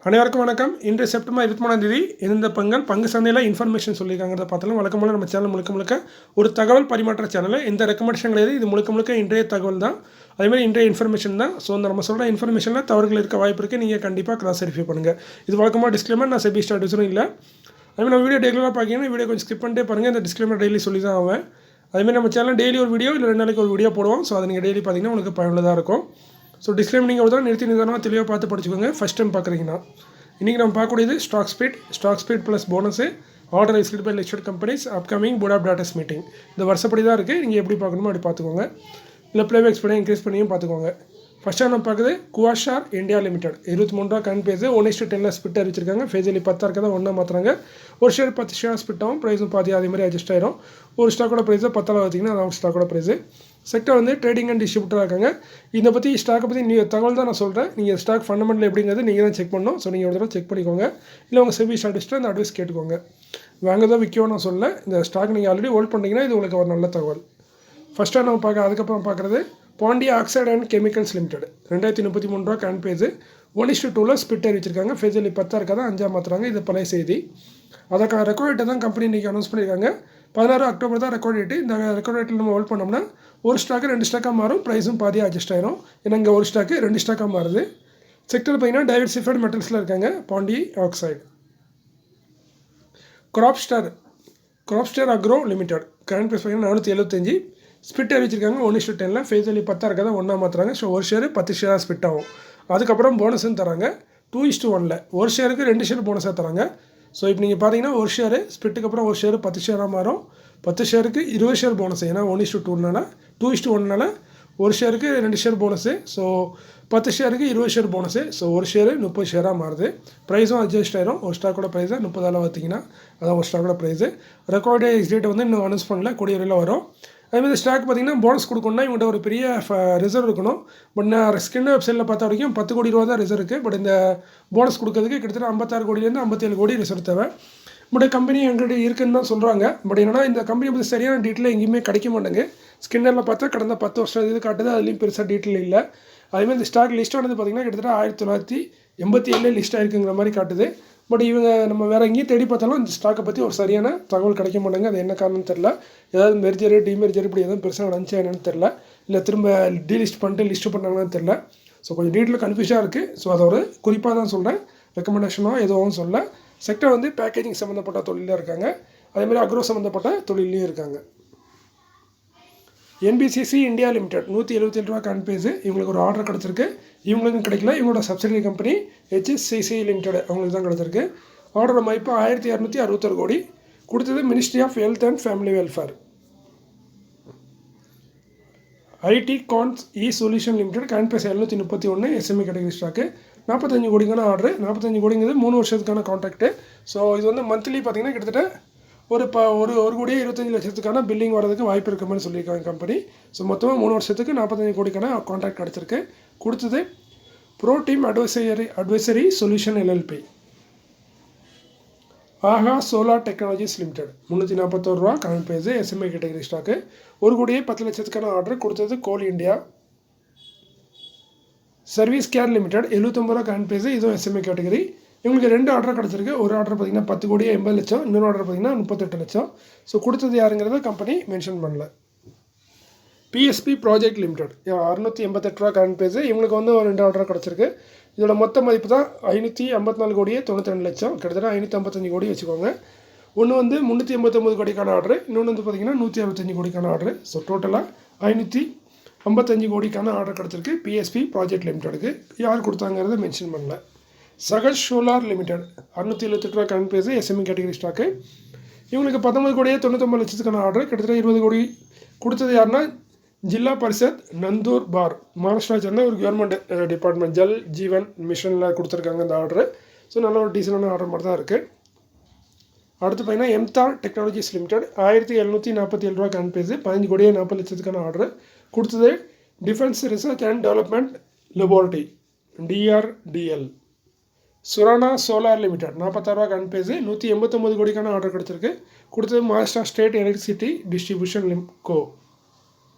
அனைவருக்கும் வணக்கம். இன்று செப்டம்பர் 23ஆம் தேதி இந்த பங்கு சந்தையில் இன்ஃபர்மேஷன் சொல்லியிருக்காங்கிறத பார்த்தாலும் வழக்கமாக நம்ம சேனல் முழுக்க ஒரு தகவல் பரிமாற்ற சேனல். இந்த ரெக்கமெண்டேஷன் கிடையாது. இது முழுக்க இன்றைய தகவல் தான். அதேமாதிரி இன்றைய இன்ஃபர்மேஷன் தான். ஸோ அந்த நம்ம சொல்கிற இன்ஃபர்மேஷனில் தவறுகள் இருக்க வாய்ப்பு இருக்குது. நீங்கள் கண்டிப்பாக கிராஸ் வெரிஃபை பண்ணுங்கள். இது வழக்கமாக டிஸ்க்ளைமர். நான் செபி ஸ்டார்டிஸரும் இல்லை. அதுமாதிரி நம்ம வீடியோ ரெகுலராக பார்த்தீங்கன்னா வீடியோ கொஞ்சம் ஸ்கிப் பண்ணிட்டே பாருங்கள். இந்த டிஸ்க்ளைமர் டெய்லி சொல்லி தான் ஆவேன். அதுமாதிரி நம்ம சேனல் டெய்லி ஒரு வீடியோ இல்லை 2 நாளைக்கு ஒரு வீடியோ போடுவோம். ஸோ அதை நீங்கள் டெய்லி பார்த்தீங்கன்னா உங்களுக்கு பயனுள்ளதாக இருக்கும். ஸோ டிஸ்க்ளைமர் நீங்கள் ஒரு தடவை நிறுத்தி நிதானமாக தெளிவாக பார்த்து படிச்சுக்கோங்க. ஃபஸ்ட் டைம் பார்க்குறீங்கன்னா இன்றைக்கி நம்ம பார்க்கக்கூடியது stock split plus bonus order received by listed companies upcoming board of directors meeting. இந்த வருஷப்படி தான் இருக்குது. நீங்கள் எப்படி பார்க்கணுமோ அப்படி பார்த்துக்கோங்க. இல்லை ப்ளேபேக்ஸ் பண்ணி இன்க்ரீஸ் பண்ணியும் பார்த்துக்கோங்க. ஃபஸ்ட்டாக நம்ம பார்க்குறது Quasar India limited 23 current face 1:10 split அறிவிச்சிருக்காங்க. ஃபேஸில் 10 இருக்கதான் ஒன்றா மாற்றுறாங்க. ஒரு ஷேர் 10 ஷேர் ஸ்பிட் ஆகும். ப்ரைஸும் பாதி அதே மாதிரி அட்ஜஸ்ட் ஆயிரும். ஒரு ஸ்டாக்கோட ப்ரைஸை 10 பார்த்தீங்கன்னா அதான் ஸ்டாக்கோட ப்ரைஸு. செக்டர் வந்து ட்ரேடிங் அண்ட் டிஸ்ட்ரிபியூட்டராக இருக்காங்க. இதை பற்றி ஸ்டாக்கை பற்றி தகவல் தான் நான் சொல்கிறேன். நீங்கள் ஸ்டாக் ஃபண்டமெண்டல் எப்படிங்கிறது நீங்கள் தான் செக் பண்ணணும். ஸோ நீங்கள் ஒரு தடவை செக் பண்ணிக்கோங்க. இல்லை உங்கள் செபி ஸ்டாட்டிஸ்ட்டு அந்த அட்வைஸ் கேட்டுக்கோங்க. வாங்கதான் விற்கவும் நான் சொல்லலை. இந்த ஸ்டாக் நீங்கள் ஆல்ரெடி ஹோல்ட் பண்ணிங்கன்னா இது உங்களுக்கு ஒரு நல்ல தகவல். ஃபஸ்ட்டாக நம்ம அதுக்கப்புறம் பார்க்குறது Pandya oxide and chemicals limited 2033 current face 1:2 split அறிவிச்சிருக்காங்க. ஃபேஸில் 10 இருக்காது 5 மாற்றுறாங்க. இது பழைய செய்தி. அதுக்கான ரெக்கார்ட் டேட்டை தான் கம்பெனி இன்றைக்கி அனௌன்ஸ் பண்ணியிருக்காங்க. 16 அக்டோபர் தான் ரெக்கார்ட் டேட்டு. இந்த ரெக்கார்ட் டேட்டில் நம்ம ஹோல்ட் பண்ணோம்னா ஒரு ஸ்டாக்கு 2 ஸ்டாக்காக மாறும். ப்ரைஸும் பாதியாக அட்ஜஸ்ட் ஆயிரும். ஏன்னா இங்கே ஒரு ஸ்டாக்கு 2 ஸ்டாக்காக மாறுது. செக்டர் பார்த்தீங்கன்னா டைவர்சிஃபைடு மெட்டல்ஸில் இருக்காங்க. Pondy oxide. Cropstar agro limited current price பார்த்தீங்கன்னா 475 ஸ்பிட் அறிவிச்சிருக்காங்க. 1:10 ஃபேஸில் 10 இருக்கதான் ஒன்றா மாற்றுறாங்க. ஸோ ஒரு ஷேரு 10 ஷேராக ஸ்பிட் ஆகும். அதுக்கப்புறம் போனஸும் தராங்க. 2:1 ஒரு ஷேருக்கு 2 ஷேர் போனஸாக தராங்க. ஸோ இப்போ நீங்கள் பார்த்தீங்கன்னா ஒரு ஷேரு ஸ்பிட்டுக்கு அப்புறம் ஒரு ஷேரு 10 ஷேராக மாறும். 10 ஷேருக்கு 20 ஷேர் போனஸ். ஏன்னா 1:2 ஒரு ஷேருக்கு 2 share bonus. So 10 ஷேருக்கு 20 share bonus. So ஒரு ஷேரு 30 ஷேராக மாறுது. ப்ரைஸும் அட்ஜஸ்ட் ஆயிரும். ஒரு ஸ்டாக்கோட ப்ரைஸை 30 பார்த்தீங்கன்னா அதான் ஒரு ஸ்டாக்கோட ப்ரைஸு. ரெக்கார்டு எக்ஸ்டேட் வந்து இன்னும் அனௌன்ஸ் பண்ணல. கூடிய வரையில் வரும். அதேமாதிரி ஸ்டாக் பார்த்திங்கன்னா போனஸ் கொடுக்கணும்னா இவங்கள்ட்ட ஒரு பெரிய ரிசர்வ் இருக்கணும். பட் நான் ஸ்கின் வெப்சைட்டில் பார்த்த வரைக்கும் 10 கோடி ரூபா தான் ரிசர்வ் இருக்குது. பட் இந்த போனஸ் கொடுக்கறதுக்கு கிட்டத்தட்ட 56 கோடியிலேருந்து 57 கோடி ரிசர்வ் தேவை. பட் கம்பெனி எங்கள்கிட்ட இருக்குன்னு தான் சொல்கிறாங்க. பட் என்னன்னா இந்த கம்பெனி பற்றி சரியான டீட்டெயில் எங்கேயுமே கிடைக்க மாட்டேங்க. ஸ்கின்னரில் பார்த்தா கடந்த 10 வருஷம் இது காட்டுது. அதுலேயும் பெருசாக டீட்டெயில் இல்லை. அதேமாதிரி இந்த ஸ்டாக் லிஸ்ட் ஆனது பார்த்திங்கன்னா கிட்டத்தட்ட 1987 லிஸ்ட் ஆகிருக்குங்கிற மாதிரி காட்டுது. பட் இவங்க நம்ம வேறு எங்கேயும் தேடி பார்த்தாலும் இந்த ஸ்டாக்கை பற்றி ஒரு சரியான தகவல் கிடைக்க மாட்டாங்க. அது என்ன காரணம்னு தெரில. ஏதாவது மெர்ஜரு டிமெர்ஜர் இப்படி எதுவும் பெருசாக நடந்துச்சா என்னன்னு தெரில. இல்லை திரும்ப டீலிஸ்ட் பண்ணிட்டு லிஸ்ட்டு பண்ணாங்கன்னு தெரில. ஸோ கொஞ்சம் டீட்டெயில் கன்ஃபியூஸாக இருக்குது. ஸோ அதை ஒரு குறிப்பாக தான் சொல்கிறேன். ரெக்கமெண்டேஷனோ எதுவும் சொல்ல. செக்டர் வந்து பேக்கேஜிங் சம்மந்தப்பட்ட தொழிலில் இருக்காங்க. அதேமாதிரி அக்ரோ சம்மந்தப்பட்ட தொழிலையும் இருக்காங்க. NBCC India limited 177 current face. இவங்களுக்கு ஒரு ஆர்டர் கிடச்சிருக்கு. இவங்களுக்கும் கிடைக்கல. இவங்களோட சப்சிடரி கம்பெனி HSCC லிமிடெட் அவங்களுக்கு தான் கிடச்சிருக்கு. ஆர்டர் மதிப்பு 1261 கோடி. கொடுத்தது ministry of health and family welfare. IT cons solution limited current face 731 SME category ஸ்டாக்கு 45 கோடிக்கான ஆர்டர். 45 கோடிங்கிறது 3 வருஷத்துக்கான கான்ட்ராக்ட்டு. ஸோ இது வந்து மந்த்லி பார்த்திங்கன்னா கிட்டத்தட்ட ஒரு 1,25,00,000 பில்லிங் வரதுக்கு வாய்ப்பு இருக்க மாதிரி சொல்லியிருக்காங்க கம்பெனி. ஸோ மொத்தமாக 3 வருஷத்துக்கு 45 கோடிக்கான கான்ட்ராக்ட் கிடச்சிருக்கு. கொடுத்தது pro team advisory solution LLP. Aha solar technologies limited 341 ரூபா current base. SME category stock 1,10,00,000 order. கொடுத்தது coal India. Service care limited 79 ரூபா கரண்ட் பேஸு. இதுவும் SME கேட்டகரி. இவங்களுக்கு 2 ஆர்டர் கிடச்சிருக்கு. ஒரு ஆர்டர் பார்த்திங்கன்னா 10 கோடி 80 லட்சம். இன்னொரு ஆர்டர் பார்த்திங்கன்னா 38 லட்சம். ஸோ கொடுத்தது யாருங்கிறத கம்பெனி மென்ஷன் பண்ணல. PSP ப்ராஜெக்ட் லிமிடெட் 688 ரூபா கரண்ட் பேஸு. இவங்களுக்கு வந்து ஒரு 2 ஆர்டர் கிடச்சிருக்கு. இதோட மொத்த மதிப்பு தான் 554 கோடியே 92 லட்சம். கிட்டத்தட்ட 555 கோடி வச்சுக்கோங்க. ஒன்று வந்து 389 கோடிக்கான ஆர்டர். இன்னொன்று வந்து பார்த்திங்கன்னா 165 கோடிக்கான ஆர்டர். ஸோ டோட்டலாக 555 கோடிக்கான ஆர்டர் கிடச்சிருக்கு PSP ப்ராஜெக்ட் லிமிடெடுக்கு. யார் கொடுத்தாங்கிறத மென்ஷன் பண்ணல. சகஜ் சோலார் லிமிடெட் 678 ரூபா current base. SME category stock. இவங்களுக்கு 19 கோடியே 99 லட்சத்துக்கான ஆர்டர். கிட்டத்தட்ட 20 கோடி. கொடுத்தது யாருன்னா ஜில்லா பரிஷத் நந்தூர் பார் மகாராஷ்டிரா சேர்ந்த ஒரு கவர்மெண்ட் டிபார்ட்மெண்ட் ஜல் ஜீவன் மிஷனில் கொடுத்துருக்காங்க இந்த ஆர்டரு. ஸோ நல்ல ஒரு டீசலான ஆர்டர் மாதிரி தான் இருக்குது. அடுத்து பார்த்தீங்கன்னா எம்தார் டெக்னாலஜிஸ் லிமிடெட் 1747 ரூபா கரண்ட் பேஸு. 15 கோடியே 40 லட்சத்துக்கான ஆர்டர். கொடுத்தது defence research and development laboratory DRDL. Surana solar limited 46 ரூபா கரண்ட் பேஸு. 189 கோடிக்கான ஆர்டர் கிடச்சிருக்கு. கொடுத்தது Maharashtra state electricity distribution co.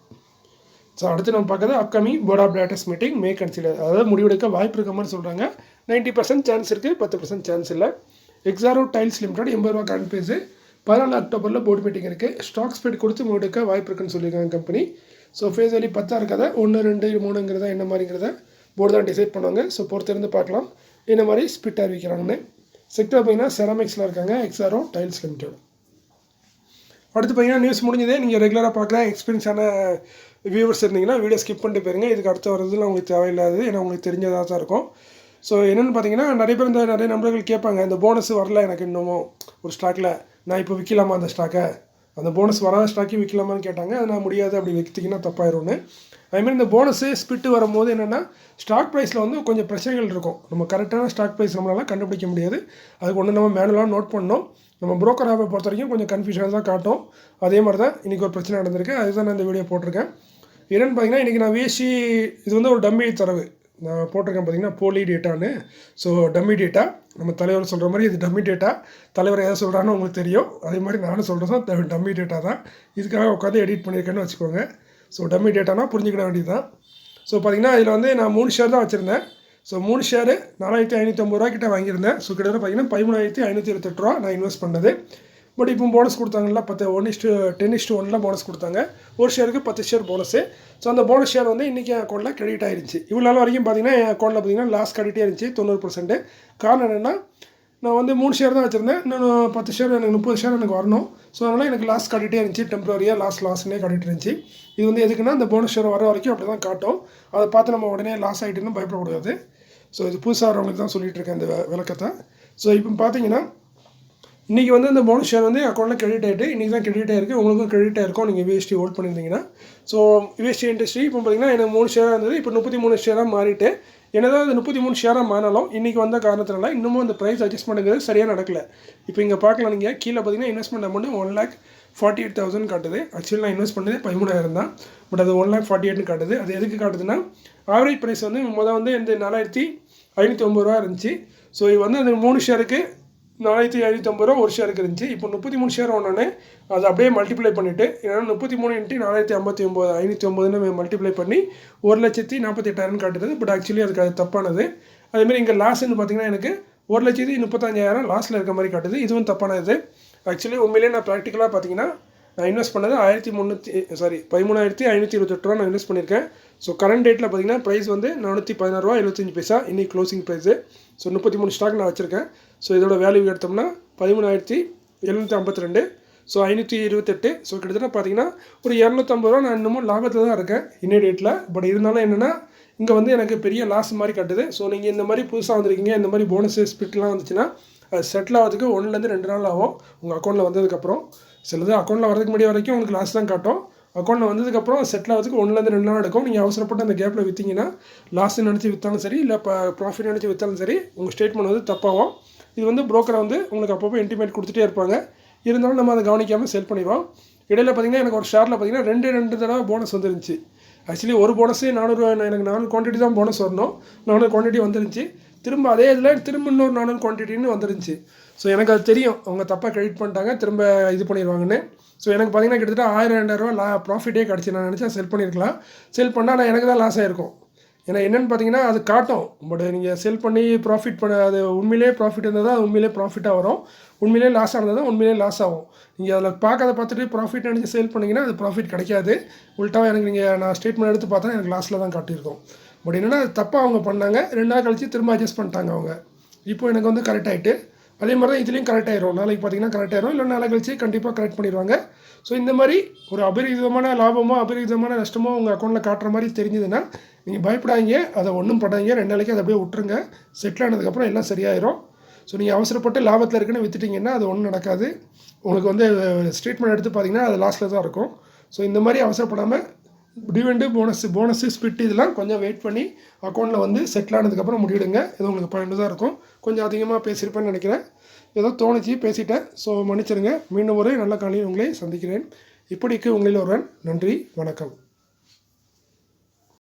So அடுத்து நம்ம பார்க்குறது upcoming board of directors meeting may consider. அதாவது முடிவெடுக்க வாய்ப்பு இருக்க மாதிரி சொல்கிறாங்க. 90% சான்ஸ் இருக்குது, 10% சான்ஸ் இல்லை. எக்ஸாரோ டைல்ஸ் லிமிடெட் 80 ரூபா கரண்ட் பேஸு. 14 அக்டோபரில் போர்டு மீட்டிங் இருக்குது. ஸ்டாக் ஸ்பீட் கொடுத்து முடிக்க வாய்ப்பு இருக்குன்னு சொல்லியிருக்காங்க கம்பெனி. ஸோ ஃபேஸ் வேல்யூ 10 இருக்காத 1, 2, 3ங்கிறத என்ன மாதிரிங்கிறத போர்டு தான் டிசைட் பண்ணுவாங்க. ஸோ பொறுத்திருந்து பார்க்கலாம் என்ன மாதிரி ஸ்பிட் அறிவிக்கிறாங்கன்னு. செக்டர் பார்த்தீங்கன்னா செராமிக்ஸில் இருக்காங்க எக்ஸாரோ டைல்ஸ் லிமிடெட். அடுத்து பார்த்தீங்கன்னா நியூஸ் முடிஞ்சதே. நீங்கள் ரெகுலராக பார்க்குற எக்ஸ்பீரியன்ஸான வியூவர்ஸ் இருந்தீங்கன்னா வீடியோ ஸ்கிப் பண்ணிட்டு போயிருங்க. இதுக்கு அடுத்து வரதுல உங்களுக்கு தேவையில்லாது, ஏன்னா உங்களுக்கு தெரிஞ்சதாக தான் இருக்கும். ஸோ என்னென்னு பார்த்தீங்கன்னா நிறைய பேர் நிறைய நண்பர்கள் கேட்பாங்க, இந்த போனஸ் வரல எனக்கு இன்னமும் ஒரு ஸ்டாக்கில், நான் இப்போ விற்கலாமா அந்த ஸ்டாக்கை, அந்த போனஸ் வராத ஸ்டாக்கையும் விற்கலாமான்னு கேட்டாங்க. அது நான் முடியாது, அப்படி விற்றுட்டிங்கன்னா தப்பாயிரும்னு. அதுமாதிரி இந்த போனஸு ஸ்பிட்டு வரும்போது என்னென்னா ஸ்டாக் ப்ரைஸில் வந்து கொஞ்சம் பிரச்சனைகள் இருக்கும். நம்ம கரெக்டான ஸ்டாக் ப்ரைஸ் நம்மளால் கண்டுபிடிக்க முடியாது. அதுக்கு ஒன்று நம்ம மேனுவலாக நோட் பண்ணோம். நம்ம புரோக்கர் ஆப்பை பொறுத்த வரைக்கும் கொஞ்சம் கன்ஃபியூஷனாக தான் காட்டும். அதே மாதிரி தான் இன்றைக்கி ஒரு பிரச்சனை நடந்திருக்கு. அதுதான் நான் இந்த வீடியோ போட்டிருக்கேன். என்னென்னு பார்த்தீங்கன்னா இன்றைக்கி நான் விஎஸ்சி இது வந்து ஒரு டம்மி தரவு நான் போட்டிருக்கேன் பார்த்தீங்கன்னா, போலி டேட்டான்னு. ஸோ டம்மி டேட்டா, நம்ம தலைவர் சொல்கிற மாதிரி இது டம்மி டேட்டா. தலைவர் எதை சொல்கிறான்னு உங்களுக்கு தெரியும். அதே மாதிரி நானும் சொல்கிறது டம்மி டேட்டா தான். இதுக்காக உட்காந்து எடிட் பண்ணியிருக்கேன்னு வச்சுக்கோங்க. ஸோ டம்மி டேட்டானா புரிஞ்சுக்கிட வேண்டியது தான். ஸோ பார்த்தீங்கன்னா இதில் வந்து நான் 3 ஷேர் தான் வச்சுருந்தேன். ஸோ 3 ஷேரு 4550 ரூபா கிட்ட வாங்கியிருந்தேன். ஸோ கிட்டத்தட்ட பார்த்தீங்கன்னா 13,528 ரூபா நான் இன்வெஸ்ட் பண்ணது. பட் இப்போ போனஸ் கொடுத்தாங்கல்ல 10:1 போனஸ் கொடுத்தாங்க. ஒரு ஷேருக்கு 10 ஷேர் போனஸு. ஸோ அந்த போனஸ் ஷேர் வந்து இன்றைக்கி என் அக்கௌண்ட்டில் கிரெடிட் ஆகிருந்துச்சு. இவ்வளோ நாள் வரைக்கும் பார்த்தீங்கன்னா என் அக்கௌண்ட்டில் பார்த்தீங்கன்னா லாஸ் கிரெடிட்டே இருந்துச்சு 90%. காரணம் என்னென்னா நான் வந்து 3 ஷேர் தான் வச்சுருந்தேன். இன்னும் 10 ஷேர் எனக்கு 30 ஷேர் எனக்கு வரணும். ஸோ அதனால் எனக்கு லாஸ் கிரெடிட்டே இருந்துச்சு. டெம்பரரியாக லாஸ்னே கிரெடிட் இருந்துச்சு. இது வந்து எதுக்குன்னா அந்த போனஸ் ஷேர் வர வரைக்கும் அப்படி தான் காட்டும். அதை பார்த்து நம்ம உடனே லாஸ் ஆகிட்டுன்னு பயப்படக்கூடாது. ஸோ இது புதுசாக வரவங்களுக்கு தான் சொல்லிகிட்டு இருக்கேன் இந்த விளக்கத்தை. ஸோ இப்போ பார்த்தீங்கன்னா இன்றைக்கி வந்து இந்த போனஸ் ஷேர் வந்து அக்கௌண்ட்டில் கிரெடிட் ஆகிட்டு இன்றைக்கி தான் கிரெடிட் ஆகிருக்கு. உங்களுக்கும் கிரெடிட் ஆகிருக்கும் நீங்கள் விஎஸ்டி ஹோல்ட் பண்ணியிருந்தீங்கன்னா. ஸோ விஎஸ்டி இண்டஸ்ட்ரி இப்போ பார்த்தீங்கன்னா எனக்கு 3 ஷேராக இருந்தது, இப்போ 33 ஷேராக மாறிட்டு. என்னதான் அது 33 ஷேராக மாறினாலும் இன்றைக்கி வந்த காரணத்தினால இன்னமும் அந்த ப்ரைஸ் அட்ஜஸ்ட்மெண்ட்டுங்கிறது சரியாக நடக்கலை. இப்போ இங்கே பார்க்கலாம், நீங்கள் கீழே பார்த்தீங்கன்னா இன்வெஸ்ட்மெண்ட் அமௌண்ட் 1,48,000 காட்டுது. ஆக்சுவலி நான் இன்வெஸ்ட் பண்ணது 13,000 தான். பட் அது 1,48,000 காட்டுது. அது எதுக்கு காட்டுதுன்னா ஆவரேஜ் ப்ரைஸ் வந்து வந்து இந்த 4,550 ரூபா இருந்துச்சு. ஸோ இது வந்து அந்த 3 ஷேருக்கு 4,550 ரூபா ஒரு ஷேருக்கு இருந்துச்சு. இப்போ 33 ஷேர் ஒன்று அதை அப்படியே மல்டிப்ளை பண்ணிவிட்டு, ஏன்னா 33 × 4,550 மல்டிப்ளை பண்ணி 1,48,000 காட்டுது. பட் ஆக்சுவலி அதுக்கு அது தப்பானது. அதேமாதிரி இங்கே லாஸ்ன்னு பார்த்தீங்கன்னா எனக்கு 1,35,000 லாஸில் இருக்க மாதிரி காட்டுது. இதுவும் தப்பானது. ஆக்சுவலி உண்மையிலேயே நான் ப்ராக்டிக்கலாக பார்த்தீங்கன்னா நான் இன்வெஸ்ட் பண்ணது 13,528 ரூபா நான் இன்வெஸ்ட் பண்ணியிருக்கேன். ஸோ கரண்ட் டேட்டில் பார்த்தீங்கன்னா ப்ரைஸ் வந்து 416 ரூபா 75 பைசா இன்றைக்கி க்ளோசிங் ப்ரைஸு. ஸோ 33 ஸ்டாக் நான் வச்சுருக்கேன். ஸோ இதோட வேல்யூ எடுத்தோம்னா 13,752. ஸோ 528. ஸோ கிட்டத்தட்ட பார்த்தீங்கன்னா ஒரு 250 ரூபா நான் இன்னமும் லாபத்தில் தான் இருக்கேன் இன்னைய டேட்டில். பட் இருந்தாலும் என்னென்னா இங்கே வந்து எனக்கு பெரிய லாஸ் மாதிரி காட்டுது. ஸோ நீங்கள் இந்த மாதிரி புதுசாக வந்திருக்கீங்க, இந்த மாதிரி போனஸு ஸ்பிட்லாம் வந்துச்சுன்னா அது செட்டில் ஆகிறதுக்கு 1 to 2 நாள் ஆகும் உங்கள் அக்கௌண்ட்டில் வந்ததுக்கப்புறம். சிலது அக்கௌண்ட்டில் வரதுக்கு முன்னாடி வரைக்கும் உங்களுக்கு லாஸ் தான் காட்டும். அக்கௌண்ட்டில் வந்ததுக்கப்புறம் செட்டில் ஆகிறதுக்கு 1 to 2 நாள் எடுக்கும். நீங்கள் அவசரப்பட்டு அந்த கேப்பில் விற்றீங்கன்னா லாஸ்ன்னு நினச்சி விற்றாலும் சரி, இல்லை இப்போ ப்ராஃபிட் நினச்சி விற்றாலும் சரி, உங்கள் ஸ்டேட்மெண்ட் வந்து தப்பாகும். இது வந்து புரோக்கரை வந்து உங்களுக்கு அப்பப்போ இன்டிமேட் கொடுத்துட்டே இருப்பாங்க. இருந்தாலும் நம்ம அதை கவனிக்காமல் செல் பண்ணிடுவோம். இடையில பார்த்தீங்கன்னா எனக்கு ஒரு ஷேரில் பார்த்தீங்கன்னா 2 தடவை போனஸ் வந்துருந்துச்சு. ஆக்சுவலி ஒரு போனஸு 400, எனக்கு 4 குவான்டிட்டி தான் போனஸ் வரணும். 4 குவான்டிட்டி வந்துருந்துச்சு. திரும்ப அதே இதில் திரும்ப இன்னொரு 4 குவான்டிட்டின்னு வந்துருந்துச்சு. ஸோ எனக்கு அது தெரியும், அவங்க தப்பாக கிரெடிட் பண்ணிட்டாங்க, திரும்ப இது பண்ணிடுவாங்கன்னு. ஸோ எனக்கு பார்த்தீங்கன்னா கிட்டத்தட்ட 1,000-2,000 ரூபா ப்ராஃபிட்டே கிடச்சி. நான் நினச்சா செல் பண்ணியிருக்கலாம். செல் பண்ணால் நான் எனக்கு தான் லாஸ் ஆகிருக்கும். ஏன்னா என்னென்னு பார்த்தீங்கன்னா அது காட்டும். பட் நீங்கள் செல் பண்ணி ப்ராஃபிட் அது உண்மையிலே ப்ராஃபிட் இருந்தால் தான் உண்மையிலே ப்ராஃபிட்டாக வரும். உண்மையிலே லாஸ் ஆனது தான் உண்மையிலே லாஸ் ஆகும். நீங்கள் அதில் பார்த்துட்டு ப்ராஃபிட் நினச்சி சேல் பண்ணிங்கன்னா அது ப்ராஃபிட் கிடைக்காது. உள்ட்டாக எனக்கு நான் ஸ்டேட்மெண்ட் எடுத்து பார்த்தா எனக்கு லாஸில் தான் காட்டியிருக்கோம். பட் என்னென்னா அது தப்பாக அவங்க பண்ணாங்க. 2 நாள் கழிச்சு திரும்ப அட்ஜஸ்ட் பண்ணிட்டாங்க அவங்க. இப்போ எனக்கு வந்து கரெக்ட் ஆகிட்டு அதே மாதிரி தான் இதுலேயும் கரெக்ட் ஆயிரும். நாளைக்கு பார்த்தீங்கன்னா கரெக்ட் ஆயிரும், இல்லை நாளை கழிச்சு கண்டிப்பாக கரெக்ட் பண்ணிடுவாங்க. ஸோ இந்த மாதிரி ஒரு அபரிவிதமான லாபமோ அபரிவிதமான நஷ்டமோ உங்கள் அக்கௌண்ட்டில் காட்டுற மாதிரி தெரிஞ்சதுன்னா நீங்கள் பயப்படாதீங்க, அதை ஒன்றும் படாதீங்க. 2 நாளைக்கு அதை அப்படியே விட்டுருங்க. செட்டில் ஆனதுக்கப்புறம் எல்லாம் சரியாயிரும். ஸோ நீங்கள் அவசரப்பட்டு லாபத்தில் இருக்குன்னு விற்றுட்டிங்கன்னா அது ஒன்றும் நடக்காது. உங்களுக்கு வந்து ஸ்டேட்மெண்ட் எடுத்து பார்த்தீங்கன்னா அது லாஸில் தான் இருக்கும். ஸோ இந்த மாதிரி அவசரப்படாமல் டிவிடெண்டு போனஸு ஸ்பிட் இதெல்லாம் கொஞ்சம் வெயிட் பண்ணி அக்கௌண்ட்டில் வந்து செட்டில் ஆனதுக்கப்புறம் முடிவிடுங்க. இது உங்களுக்கு பயனுள்ளதாக இருக்கும். கொஞ்சம் அதிகமாக பேசியிருப்பேன்னு நினைக்கிறேன். ஏதோ தோணுச்சு பேசிட்டேன். ஸோ மன்னிச்சிருங்க. மீண்டும் ஒரு நல்ல காலையில் உங்களை சந்திக்கிறேன். இப்படிக்கு உங்களில் ஒருவன். நன்றி, வணக்கம்.